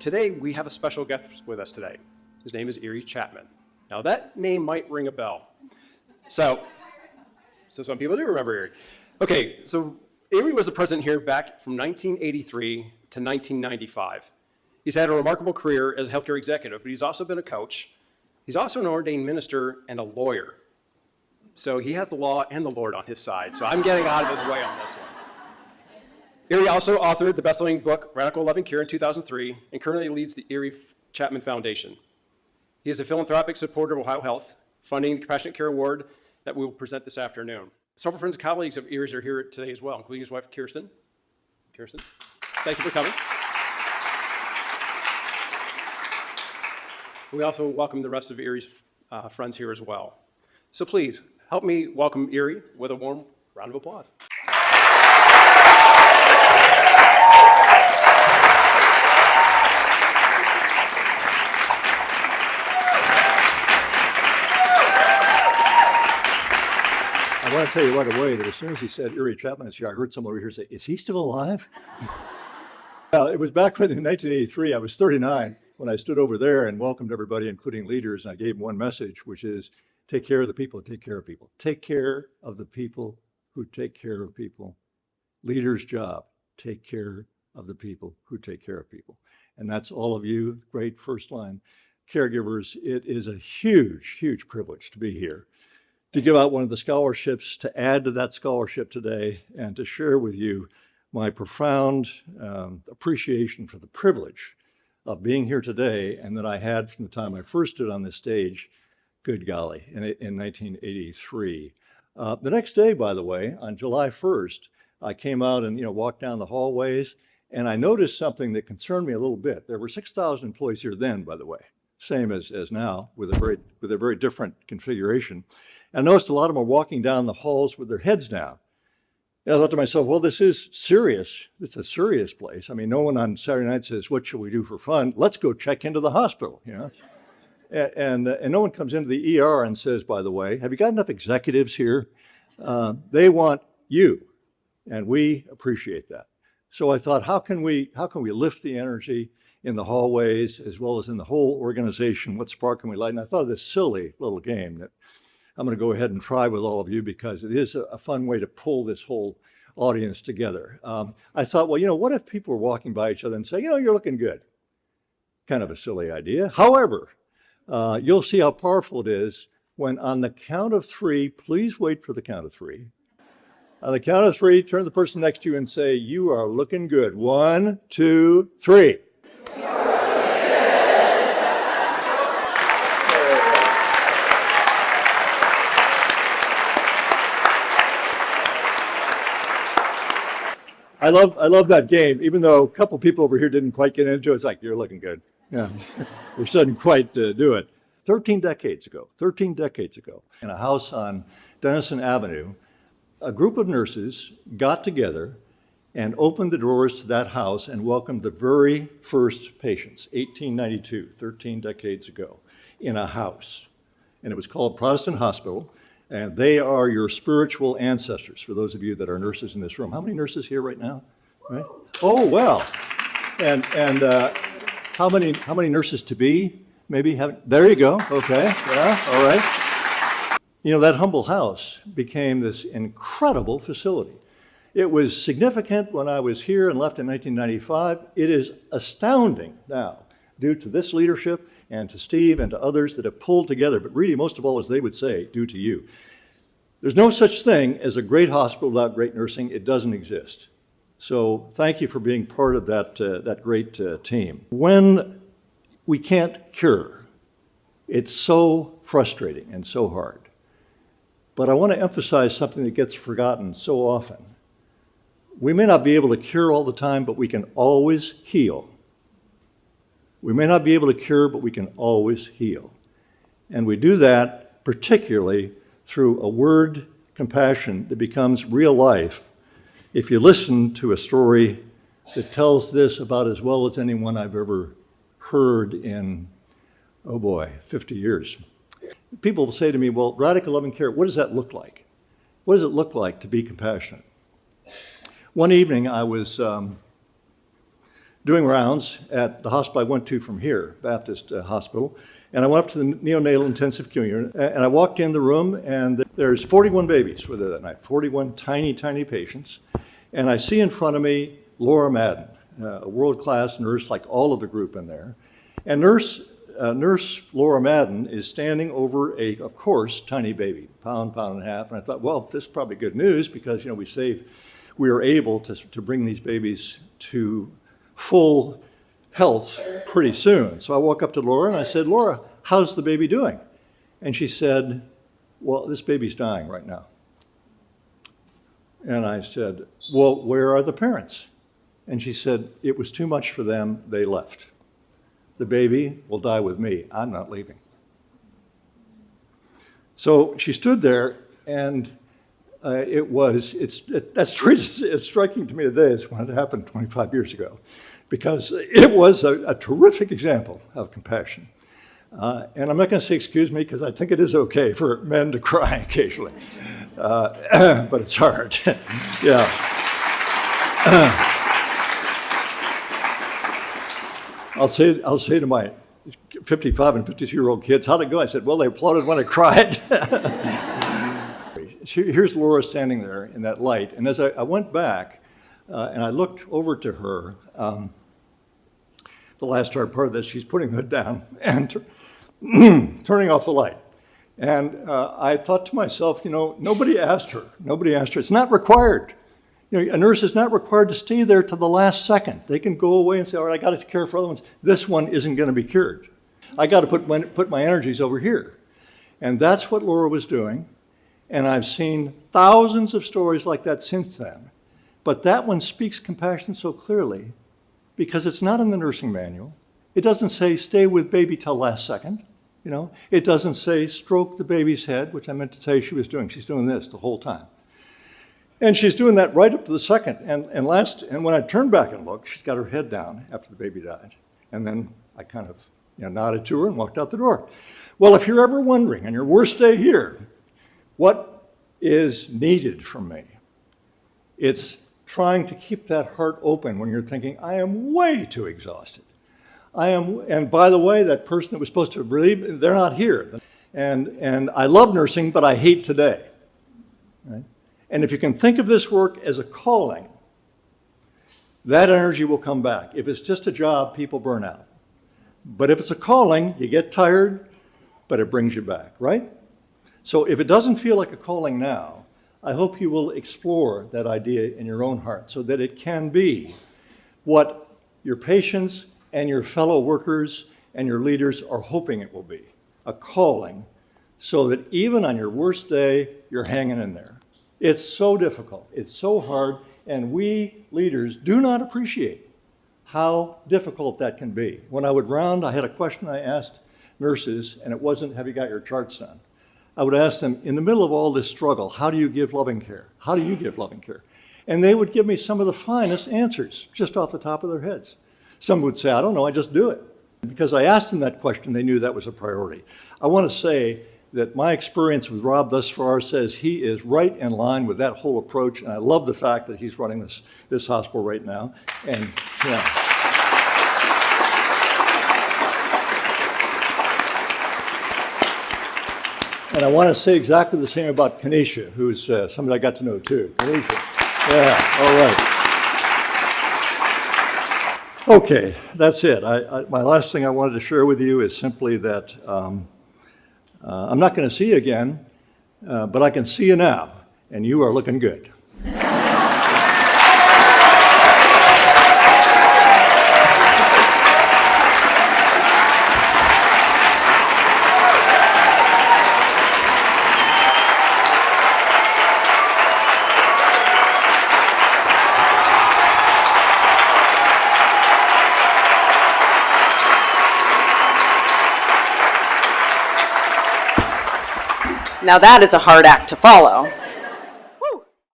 today we have a special guest with us today. His name is Erie Chapman. Now that name might ring a bell. So some people do remember Erie. Okay, so Erie was the president here back from 1983 to 1995. He's had a remarkable career as a healthcare executive, but he's also been a coach. He's also an ordained minister and a lawyer. So he has the law and the Lord on his side. So I'm getting out of his way on this one. Erie also authored the best-selling book, Radical Loving Care, in 2003, and currently leads the Erie Chapman Foundation. He is a philanthropic supporter of Ohio Health, funding the Compassionate Care Award that we will present this afternoon. Several friends and colleagues of Erie's are here today as well, including his wife, Kirsten. Kirsten, thank you for coming. We also welcome the rest of Erie's friends here as well. So please, help me welcome Erie with a warm round of applause. I want to tell you right away that as soon as he said Erie Chapman is here, I heard someone over here say, is he still alive? Well, it was back when in 1983, I was 39, when I stood over there and welcomed everybody, including leaders, and I gave them one message, which is take care of the people who take care of people. Take care of the people who take care of people. Leader's job, take care of the people who take care of people. And that's all of you, great first line caregivers. It is a huge, huge privilege to be here, to give out one of the scholarships, to add to that scholarship today, and to share with you my profound appreciation for the privilege of being here today and that I had from the time I first stood on this stage, good golly, in 1983. The next day, by the way, on July 1st, I came out and walked down the hallways, and I noticed something that concerned me a little bit. There were 6,000 employees here then, by the way, same as now, with a very different configuration. And I noticed a lot of them are walking down the halls with their heads down. And I thought to myself, well, this is serious. It's a serious place. I mean, no one on Saturday night says, what should we do for fun? Let's go check into the hospital, And no one comes into the ER and says, by the way, have you got enough executives here? They want you, and we appreciate that. So I thought, how can we lift the energy in the hallways as well as in the whole organization? What spark can we light? And I thought of this silly little game that I'm going to go ahead and try with all of you because it is a fun way to pull this whole audience together. I thought, well, what if people were walking by each other and say, you're looking good? Kind of a silly idea. However, you'll see how powerful it is when on the count of three, please wait for the count of three. On the count of three, turn to the person next to you and say, you are looking good. 1, 2, 3. I love that game, even though a couple people over here didn't quite get into it. It's like, you're looking good. Yeah, we couldn't quite do it. 13 decades ago, in a house on Denison Avenue, a group of nurses got together and opened the doors to that house and welcomed the very first patients, 1892, 13 decades ago, in a house. And it was called Protestant Hospital. And they are your spiritual ancestors, for those of you that are nurses in this room. How many nurses here right now? Right? Oh, well. And how many nurses to be? Maybe there you go. Okay. Yeah. All right. That humble house became this incredible facility. It was significant when I was here and left in 1995. It is astounding now, due to this leadership and to Steve and to others that have pulled together, but really most of all, as they would say, due to you. There's no such thing as a great hospital without great nursing. It doesn't exist. So thank you for being part of that great team. When we can't cure, it's so frustrating and so hard. But I want to emphasize something that gets forgotten so often. We may not be able to cure all the time, but we can always heal. We may not be able to cure, but we can always heal. And we do that particularly through a word compassion that becomes real life. If you listen to a story that tells this about as well as anyone I've ever heard in, 50 years. People will say to me, well, radical loving care, what does that look like? What does it look like to be compassionate? One evening I was doing rounds at the hospital I went to from here, Baptist Hospital, and I went up to the neonatal intensive care unit, and I walked in the room, and there's 41 babies were there that night, 41 tiny, tiny patients, and I see in front of me Laura Madden, a world-class nurse like all of the group in there, and nurse Laura Madden is standing over a, of course, tiny baby, pound and a half, and I thought, well, this is probably good news because, we are able to bring these babies to full health pretty soon. So I walk up to Laura and I said, Laura, how's the baby doing? And she said, well, this baby's dying right now. And I said, well, where are the parents? And she said, it was too much for them, they left. The baby will die with me, I'm not leaving. So she stood there, and it's striking to me today as when it happened 25 years ago, because it was a terrific example of compassion. And I'm not going to say excuse me, because I think it is okay for men to cry occasionally, but it's hard. Yeah. I'll say to my 55 and 52-year-old kids, how'd it go? I said, well, they applauded when I cried. Here's Laura standing there in that light. And as I went back and I looked over to her, the last hard part of this, she's putting the hood down and turning off the light. And I thought to myself, nobody asked her. It's not required. A nurse is not required to stay there till the last second. They can go away and say, all right, I got to care for other ones. This one isn't going to be cured. I got to put my energies over here. And that's what Laura was doing. And I've seen thousands of stories like that since then. But that one speaks compassion so clearly because it's not in the nursing manual. It doesn't say stay with baby till last second. It doesn't say stroke the baby's head, which I meant to tell you she was doing. She's doing this the whole time. And she's doing that right up to the second. And when I turned back and looked, she's got her head down after the baby died. And then I kind of nodded to her and walked out the door. Well, if you're ever wondering on your worst day here, what is needed from me? It's trying to keep that heart open when you're thinking, I am way too exhausted. And by the way, that person that was supposed to relieve, they're not here. And I love nursing, but I hate today. Right? And if you can think of this work as a calling, that energy will come back. If it's just a job, people burn out. But if it's a calling, you get tired, but it brings you back, right? So if it doesn't feel like a calling now, I hope you will explore that idea in your own heart so that it can be what your patients and your fellow workers and your leaders are hoping it will be, a calling, so that even on your worst day, you're hanging in there. It's so difficult, it's so hard, and we leaders do not appreciate how difficult that can be. When I would round, I had a question I asked nurses, and it wasn't, have you got your charts done? I would ask them, in the middle of all this struggle, how do you give loving care? How do you give loving care? And they would give me some of the finest answers, just off the top of their heads. Some would say, I don't know, I just do it. Because I asked them that question, they knew that was a priority. I want to say that my experience with Rob thus far says he is right in line with that whole approach, and I love the fact that he's running this hospital right now. And yeah. And I want to say exactly the same about Kanisha, who's somebody I got to know too. Kanisha. Yeah, all right. Okay, that's it. My last thing I wanted to share with you is simply that I'm not going to see you again, but I can see you now, and you are looking good. Now that is a hard act to follow.